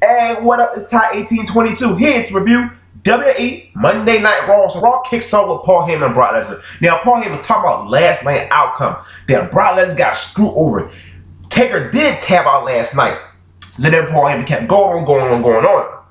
And what up? It's Ty1822 here to review WWE Monday Night Raw. So Raw kicks off with Paul Heyman and Brock Lesnar. Now Paul Heyman was talking about last night's outcome that Brock Lesnar got screwed over. Taker did tap out last night. So then Paul Heyman kept going on.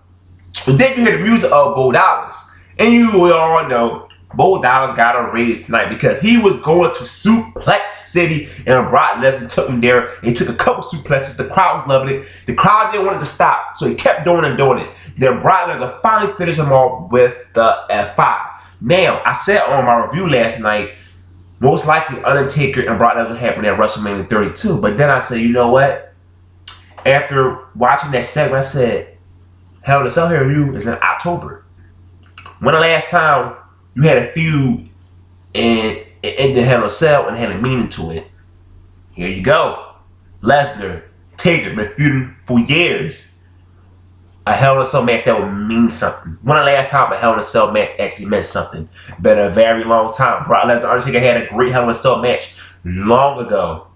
But then you hear the music of Bo Dallas. And you all know Bo Dallas got a raise tonight because he was going to Suplex City and Brock Lesnar took him there. And he took a couple suplexes. The crowd was loving it. The crowd didn't want it to stop, so he kept doing it. Then Brock Lesnar finally finished him off with the F5. Now, I said on my review last night, most likely Undertaker and Brock Lesnar happened at WrestleMania 32. But then I said, you know what? After watching that segment, I said, Hell in a Cell review is in October. When the last time you had a feud and it ended Hell in a Cell and had a meaning to it? Here you go. Lesnar, Taker, been feuding for years. A Hell in a Cell match that would mean something. When the last time a Hell in a Cell match actually meant something? Been a very long time. Brock Lesnar and Undertaker had a great Hell in a Cell match long ago.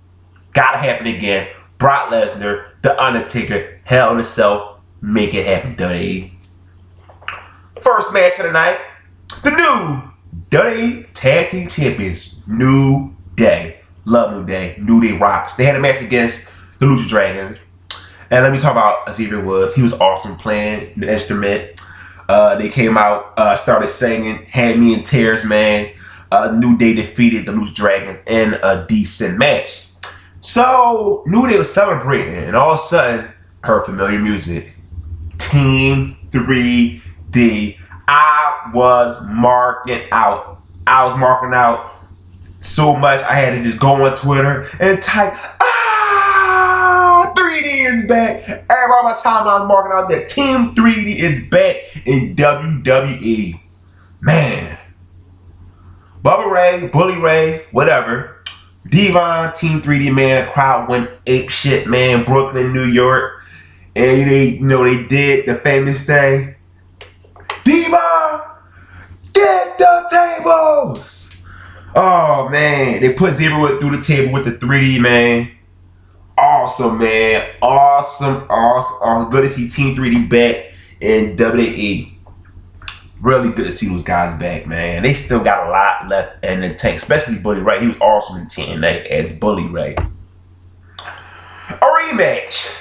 Gotta happen again. Brock Lesnar, The Undertaker, Hell in a Cell, make it happen, WWE. First match of the night, the new WWE Tag Team Champions, New Day. Love New Day. New Day rocks. They had a match against the Lucha Dragons. And let me talk about Xavier Woods. He was awesome playing the instrument. They came out, started singing, had me in tears, man. New Day defeated the Lucha Dragons in a decent match. So, New Day was celebrating, and all of a sudden, heard familiar music. Team 3D. I was marking out. So much I had to just go on Twitter and type, 3D is back. Everybody on my timeline was marking out that Team 3D is back in WWE. Man. Bubba Ray, Bully Ray, whatever. Devon, Team 3D, man, the crowd went ape shit, man. Brooklyn, New York. And they did the famous thing. Devon, get the tables! Oh, man. They put Zero through the table with the 3D, man. Awesome, man. Awesome. Good to see Team 3D back in WWE. Really good to see those guys back, man. They still got a lot left in the tank, especially Bully Ray. He was awesome in TNA as Bully Ray. A rematch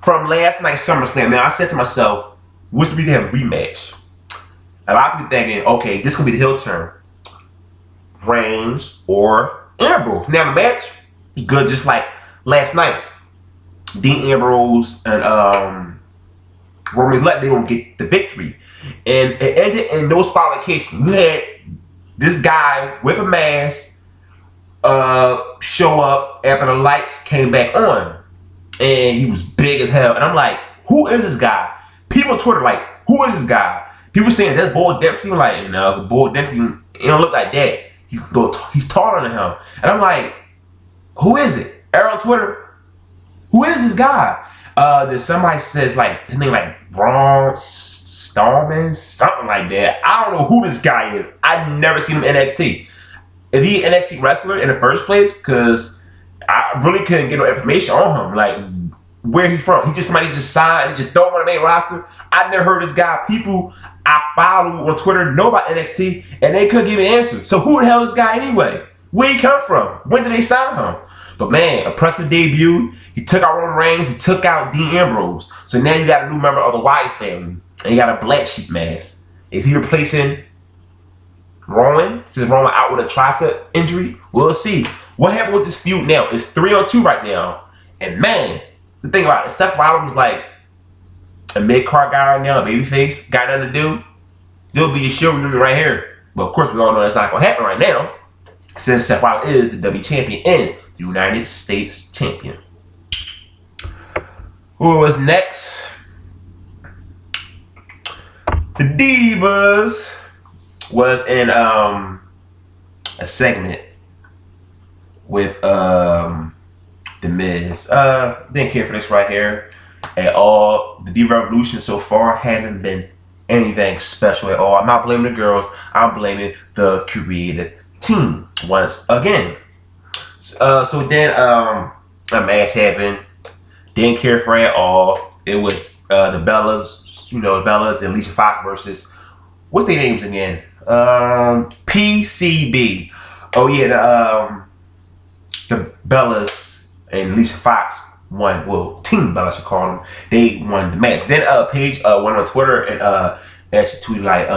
from last night's SummerSlam. Now, I said to myself, wish we did have a rematch. A lot of people thinking, okay, this could be the heel turn. Reigns or Ambrose. Now, the match was good just like last night. Dean Ambrose and Roman Reigns, they don't get the victory. And it ended in no disqualification. You had this guy with a mask show up after the lights came back on. And he was big as hell. And I'm like, who is this guy? People on Twitter like, who is this guy? People saying that's Bull Dempsey. I'm like, no, Bull Dempsey, he don't look like that. He's taller than him. And I'm like, who is it? Everyone on Twitter, who is this guy? Then somebody says like his name like Braun Strowman, something like that. I don't know who this guy is. I've never seen him in NXT. Is he an NXT wrestler in the first place? Because I really couldn't get no information on him. Like where he from? He just somebody just signed and just throw him on the main roster. I never heard this guy. People I follow on Twitter know about NXT and they couldn't give me an answer. So who the hell is this guy anyway? Where he come from? When did they sign him? But man, impressive debut. He took out Roman Reigns. He took out Dean Ambrose. So now you got a new member of the Wyatt family. And you got a black sheep mask. Is he replacing Roman? Since Roman out with a tricep injury? We'll see. What happened with this feud now? It's 3-on-2 right now. And man, the thing about it, Seth Rollins like a mid-card guy right now, a babyface, got nothing to do. Still be a show right here. But of course, we all know that's not going to happen right now. Since Seth Rollins is the W champion and the United States champion. Who was next? The Divas was in a segment with The Miz. Didn't care for this right here at all. The Diva Revolution so far hasn't been anything special at all. I'm not blaming the girls. I'm blaming the creative team once again. So then a match happened. Didn't care for it at all. it was the Bellas, the Bellas and Alicia Fox versus what's their names again? PCB. Oh yeah, the Bellas and Alicia Fox won. Well, Team Bella should call them. They won the match. Then Paige went on Twitter and actually tweeted like,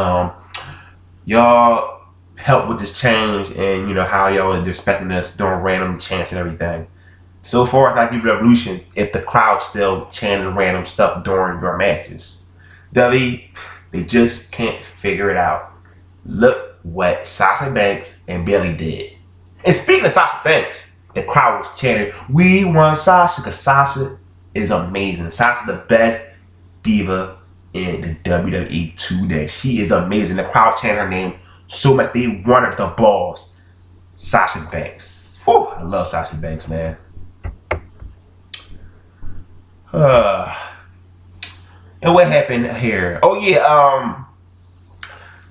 y'all help with this change and how y'all are expecting us doing random chants and everything. So far, it's not even revolution if the crowd still chanting random stuff during your matches. They just can't figure it out. Look what Sasha Banks and Bayley did. And speaking of Sasha Banks, the crowd was chanting, "We want Sasha," because Sasha is amazing. Sasha's the best diva in the WWE today. She is amazing. The crowd chanted her name so much they wanted the balls. Sasha Banks. Whew, I love Sasha Banks, man. And what happened here? Oh yeah,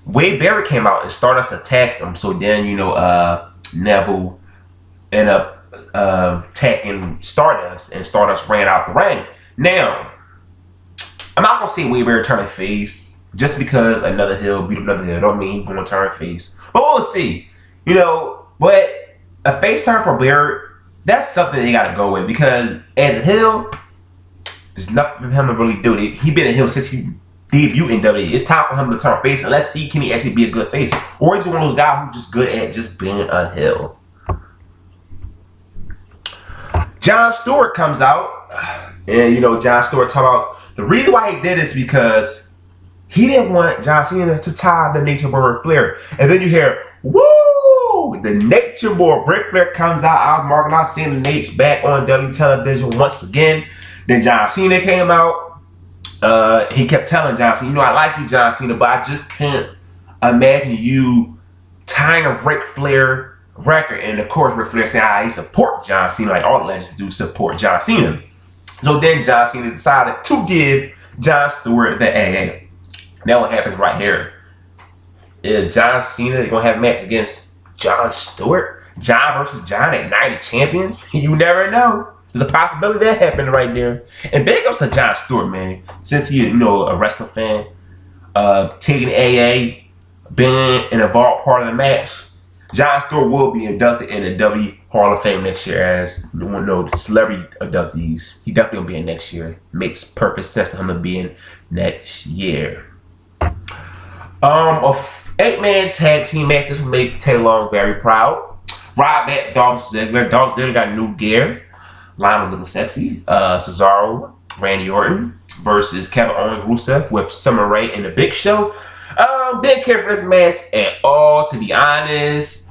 Wade Barrett came out and Stardust attacked him. So then Neville ended up attacking Stardust, and Stardust ran out the ring. Now, I'm not gonna say Wade Barrett turned face just because another heel beat another heel. Don't mean he's gonna turn face, but we'll see. But a face turn for Barrett, that's something they gotta go with, because as a heel, there's nothing for him to really do. He been a heel since he debuted in WWE. It's time for him to turn face, and let's see, can he actually be a good face, or he's one of those guys who's just good at just being a heel. Jon Stewart comes out, and Jon Stewart talking about the reason why he did this because he didn't want John Cena to tie the Nature Boy Ric Flair. And then you hear, woo! The Nature Boy Ric Flair comes out. I was marking out seeing the Nate back on W television once again. Then John Cena came out. He kept telling John Cena, I like you, John Cena, but I just can't imagine you tying a Ric Flair record. And of course, Ric Flair saying he support John Cena, like all the legends do support John Cena. So then John Cena decided to give Jon Stewart the AA. Now what happens right here is John Cena gonna have a match against Jon Stewart. John versus John at Night of Champions. You never know. There's a possibility that happened right there. And big ups to Jon Stewart, man. Since he's a wrestling fan, taking AA, being an involved part of the match, Jon Stewart will be inducted in the WWE Hall of Fame next year as one of the celebrity inductees. He definitely will be in next year. Makes perfect sense for him to be in next year. A 8-man tag team match. This will make Taylor Long very proud. Rob at Dolph Ziggler. Dolph Ziggler got new gear. Lionel looking sexy. Cesaro, Randy Orton versus Kevin Owens, Rusev with Summer Rae and the Big Show. Didn't care for this match at all, to be honest.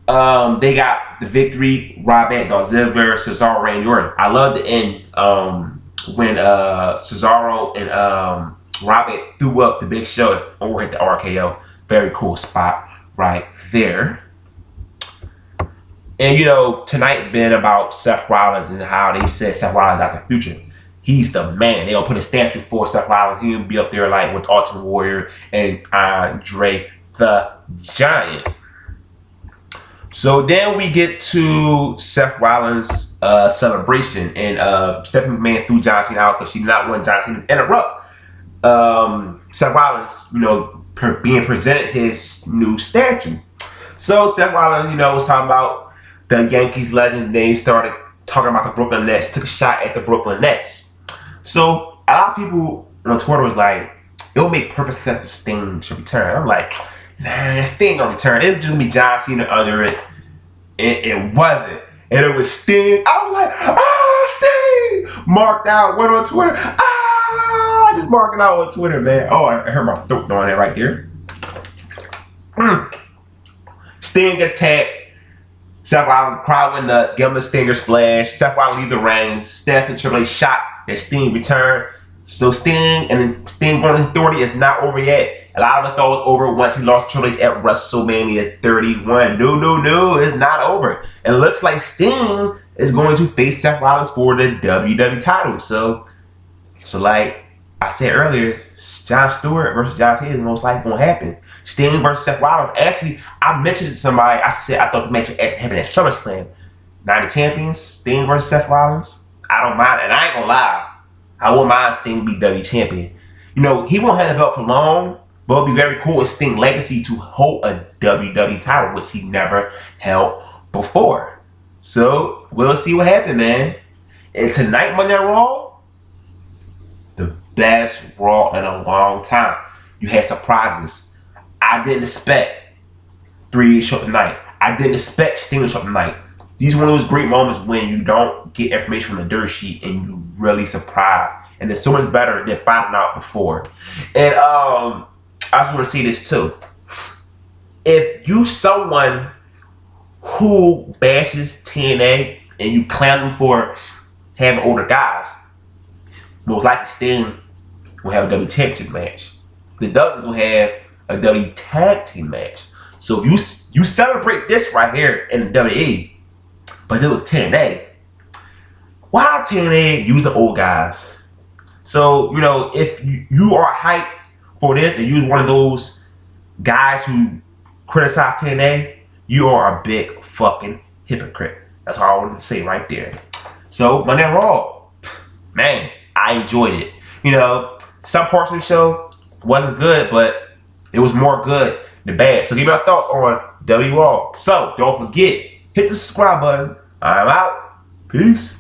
They got the victory. Rob at Dolph Ziggler, Cesaro, Randy Orton. I love the end when Cesaro and Robert threw up the Big Show or hit the RKO. Very cool spot right there. And tonight been about Seth Rollins and how they said Seth Rollins got the future. He's the man. They gonna put a statue for Seth Rollins. He'll be up there like with Ultimate Warrior and Andre the Giant. So then we get to Seth Rollins' celebration, and Stephanie McMahon threw John Cena out because she did not want John Cena to interrupt Seth Rollins, being presented his new statue. So Seth Rollins, was talking about the Yankees legends. Then he started talking about the Brooklyn Nets, took a shot at the Brooklyn Nets. So a lot of people on Twitter was like, it would make perfect sense that Sting should return. I'm like, nah, Sting gonna return. It was just gonna be John Cena under it. It wasn't. And it was Sting. I was like, Sting! Marked out, went on Twitter. Just marking out on Twitter, man. Oh, I heard my throat doing that right there. Sting attacked. Seth Rollins, crowd went nuts, give him a Stinger splash. Seth Rollins leave the ring. Steph and Triple H shot that Sting returned. So Sting and Sting going to authority is not over yet. A lot of us thought it was over once he lost Triple H at WrestleMania 31. No, it's not over. It looks like Sting is going to face Seth Rollins for the WWE title. So like I said earlier, Jon Stewart versus John Cena is most likely going to happen. Sting versus Seth Rollins. Actually, I mentioned to somebody, I said I thought the match would happen at SummerSlam. Night of Champions, Sting versus Seth Rollins. I don't mind, and I ain't gonna lie. I wouldn't mind Sting be WWE champion. You know, he won't have the belt for long, but it'll be very cool with Sting legacy to hold a WWE title, which he never held before. So we'll see what happens, man. And tonight, Monday Night Raw, the best Raw in a long time. You had surprises. I didn't expect 3 show tonight. I didn't expect Sting to show up tonight. These are one of those great moments when you don't get information from the dirt sheet and you really surprised. And it's so much better than finding out before. And I just want to say this too. If you someone who bashes TNA and you clown them for having older guys, most likely Sting will have a WWE Championship match. The Dudleys will have a WWE Tag Team match. So if you celebrate this right here in the WWE, but it was TNA. Why TNA use the old guys? So, you know, if you are hyped for this and you're one of those guys who criticize TNA, you are a big fucking hypocrite. That's all I wanted to say right there. So, Monday Night Raw, man, I enjoyed it. You know, some parts of the show wasn't good, but it was more good than bad. So, give me your thoughts on WWE Raw. So, don't forget, hit the subscribe button. I'm out. Peace.